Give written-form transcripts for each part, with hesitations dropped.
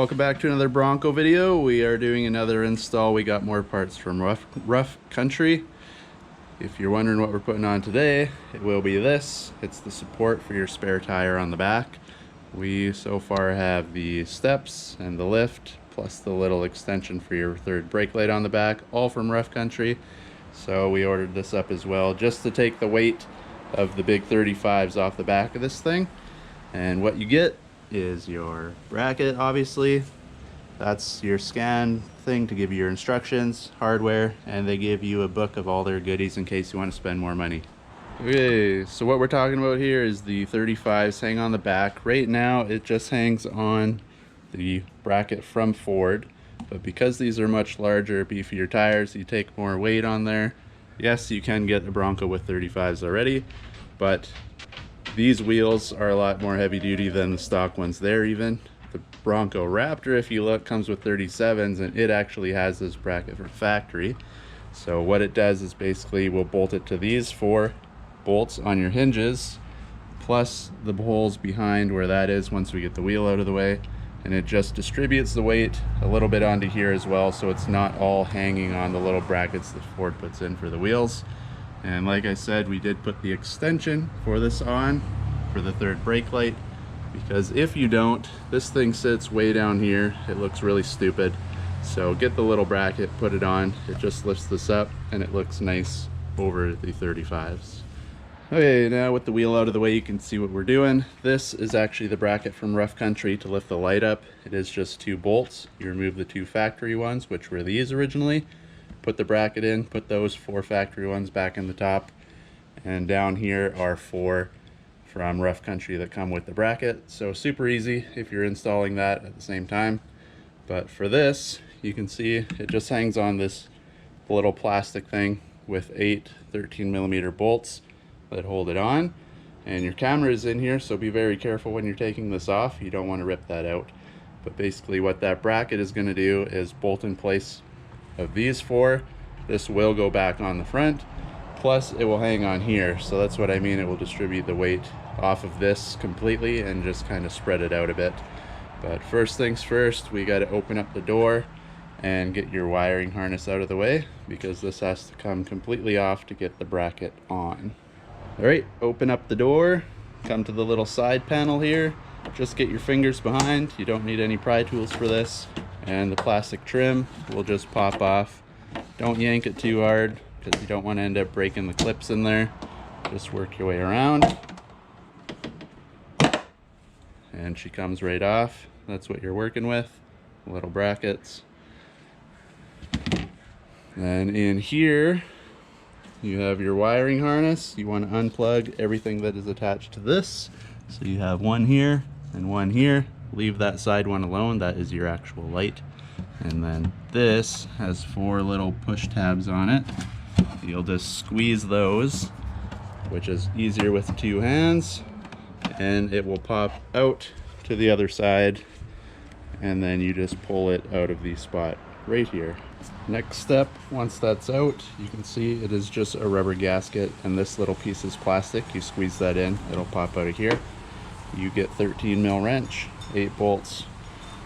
welcome back to another Bronco video. We are doing another install. We got more parts from Rough Country. If you're wondering what we're putting on today, it will be this. It's the support for your spare tire on the back. We so far have the steps and the lift, plus the little extension for your third brake light on the back, all from Rough Country. So we ordered this up as well, just to take the weight of the big 35s off the back of this thing. And what you get is your bracket, obviously. That's your scan thing to give you your instructions, hardware, and they give you a book of all their goodies in case you want to spend more money. Okay, so what we're talking about here is the 35s hang on the back. Right now it just hangs on the bracket from Ford, but because these are much larger, beefier tires, you take more weight on there. Yes, you can get a Bronco with 35s already, but these wheels are a lot more heavy duty than the stock ones there even. The Bronco Raptor, if you look, comes with 37s, and it actually has this bracket from factory. So what it does is basically we'll bolt it to these 4 bolts on your hinges, plus the holes behind where that is once we get the wheel out of the way. And it just distributes the weight a little bit onto here as well, so it's not all hanging on the little brackets that Ford puts in for the wheels. And like I said, we did put the extension for this on for the third brake light, because if you don't, this thing sits way down here. It looks really stupid. So get the little bracket, put it on. It just lifts this up and it looks nice over the 35s. Okay, now with the wheel out of the way, you can see what we're doing. This is actually the bracket from Rough Country to lift the light up. It is just 2 bolts. You remove the 2 factory ones, which were these originally. Put the bracket in, put those 4 factory ones back in the top, and down here are 4 from Rough Country that come with the bracket. So super easy if you're installing that at the same time. But for this, you can see it just hangs on this little plastic thing with 8 13mm bolts that hold it on. And your camera is in here, so be very careful when you're taking this off. You don't want to rip that out. But basically what that bracket is going to do is bolt in place of these 4. This will go back on the front, plus it will hang on here. So that's what I mean, it will distribute the weight off of this completely and just kind of spread it out a bit. But first things first, we got to open up the door and get your wiring harness out of the way, because this has to come completely off to get the bracket on. Alright, open up the door, come to the little side panel here, just get your fingers behind. You don't need any pry tools for this, and the plastic trim will just pop off. Don't yank it too hard, because you don't want to end up breaking the clips in there. Just work your way around, and she comes right off. That's what you're working with, little brackets. Then in here you have your wiring harness. You want to unplug everything that is attached to this. So you have one here and one here. Leave that side one alone, that is your actual light. And then this has 4 little push tabs on it. You'll just squeeze those, which is easier with 2 hands, and it will pop out to the other side, and then you just pull it out of the spot right here. Next step, once that's out, you can see it is just a rubber gasket, and this little piece is plastic. You squeeze that in, it'll pop out of here. You get 13mm wrench, 8 bolts,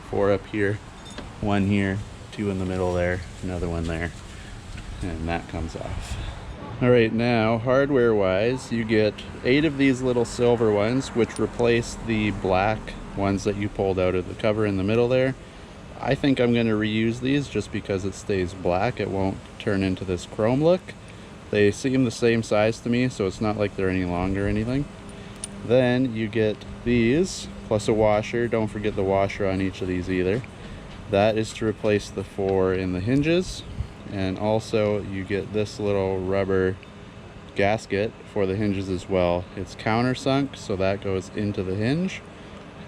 4 up here, 1 here, 2 in the middle there, another one there, and that comes off. Alright, now hardware wise, you get 8 of these little silver ones, which replace the black ones that you pulled out of the cover in the middle there. I think I'm going to reuse these just because it stays black. It won't turn into this chrome look. They seem the same size to me, so it's not like they're any longer or anything. Then you get these, plus a washer. Don't forget the washer on each of these either. That is to replace the 4 in the hinges. And also you get this little rubber gasket for the hinges as well. It's countersunk, so that goes into the hinge.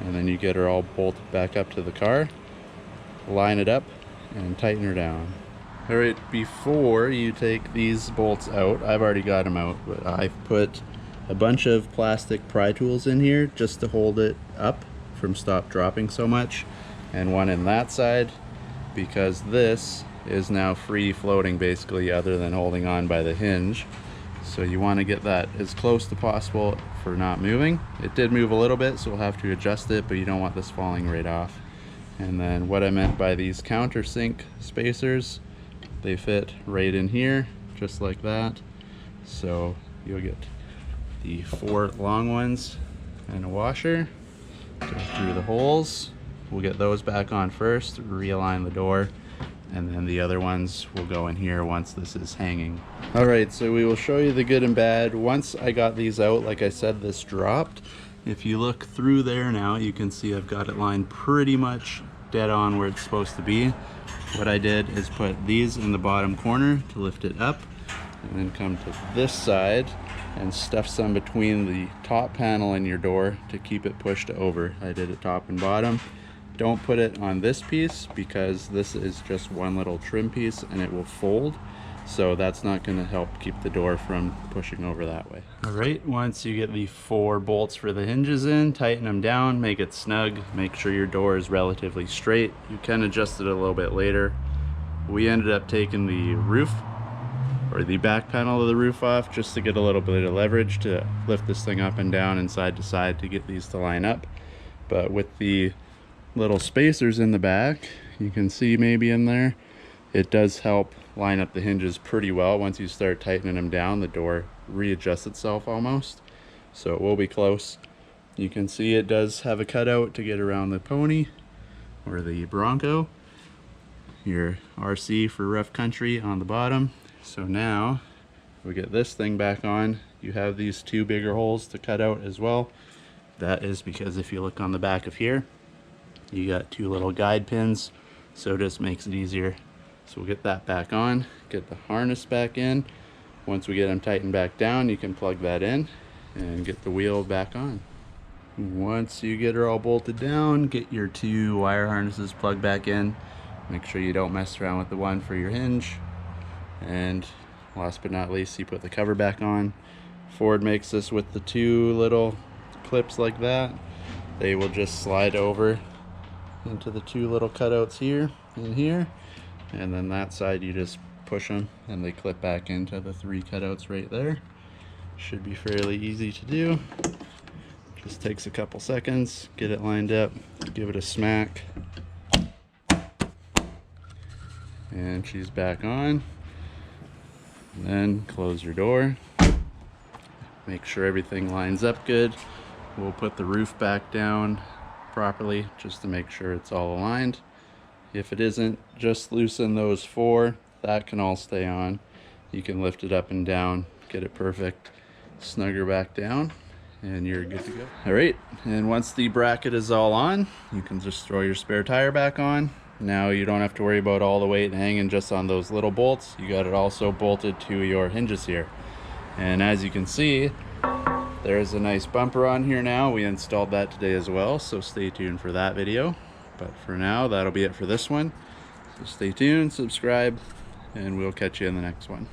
And then you get her all bolted back up to the car. Line it up and tighten her down. Alright, before you take these bolts out, I've already got them out, but I've put a bunch of plastic pry tools in here just to hold it up from stop dropping so much, and one in that side, because this is now free floating basically, other than holding on by the hinge. So you want to get that as close to possible for not moving. It did move a little bit, so we'll have to adjust it, but you don't want this falling right off. And then what I meant by these countersink spacers, they fit right in here, just like that. So you'll get the 4 long ones and a washer. Go through the holes. We'll get those back on first, realign the door, and then the other ones will go in here once this is hanging. All right, so we will show you the good and bad. Once I got these out, like I said, this dropped. If you look through there now, you can see I've got it lined pretty much dead on where it's supposed to be. What I did is put these in the bottom corner to lift it up, and then come to this side and stuff some between the top panel and your door to keep it pushed over. I did it top and bottom. Don't put it on this piece because this is just one little trim piece and it will fold. So that's not going to help keep the door from pushing over that way. All right, once you get the 4 bolts for the hinges in, tighten them down, make it snug, make sure your door is relatively straight. You can adjust it a little bit later. We ended up taking the roof, or the back panel of the roof off, just to get a little bit of leverage to lift this thing up and down and side to side to get these to line up. But with the little spacers in the back, you can see maybe in there, it does help line up the hinges pretty well. Once you start tightening them down, the door readjusts itself almost, so it will be close. You can see it does have a cutout to get around the pony or the Bronco, your RC for rough country on the bottom. So now we get this thing back on. You have these 2 bigger holes to cut out as well. That is because if you look on the back of here, you got 2 little guide pins, so it just makes it easier. So we'll get that back on, get the harness back in. Once we get them tightened back down, you can plug that in and get the wheel back on. Once you get her all bolted down, get your 2 wire harnesses plugged back in. Make sure you don't mess around with the one for your hinge. And last but not least, you put the cover back on. Ford makes this with the 2 little clips like that. They will just slide over into the 2 little cutouts here and here, and then that side you just push them and they clip back into the 3 cutouts right there. Should be fairly easy to do. Just takes a couple seconds, get it lined up, give it a smack, and she's back on. And then close your door, make sure everything lines up good. We'll put the roof back down properly just to make sure it's all aligned. If it isn't, just loosen those 4. That can all stay on. You can lift it up and down, get it perfect, snug her back down, and you're good to go. All right, and once the bracket is all on, you can just throw your spare tire back on. Now you don't have to worry about all the weight hanging just on those little bolts. You got it also bolted to your hinges here. And as you can see, there's a nice bumper on here now. We installed that today as well, so stay tuned for that video. But for now, that'll be it for this one. So stay tuned, subscribe, and we'll catch you in the next one.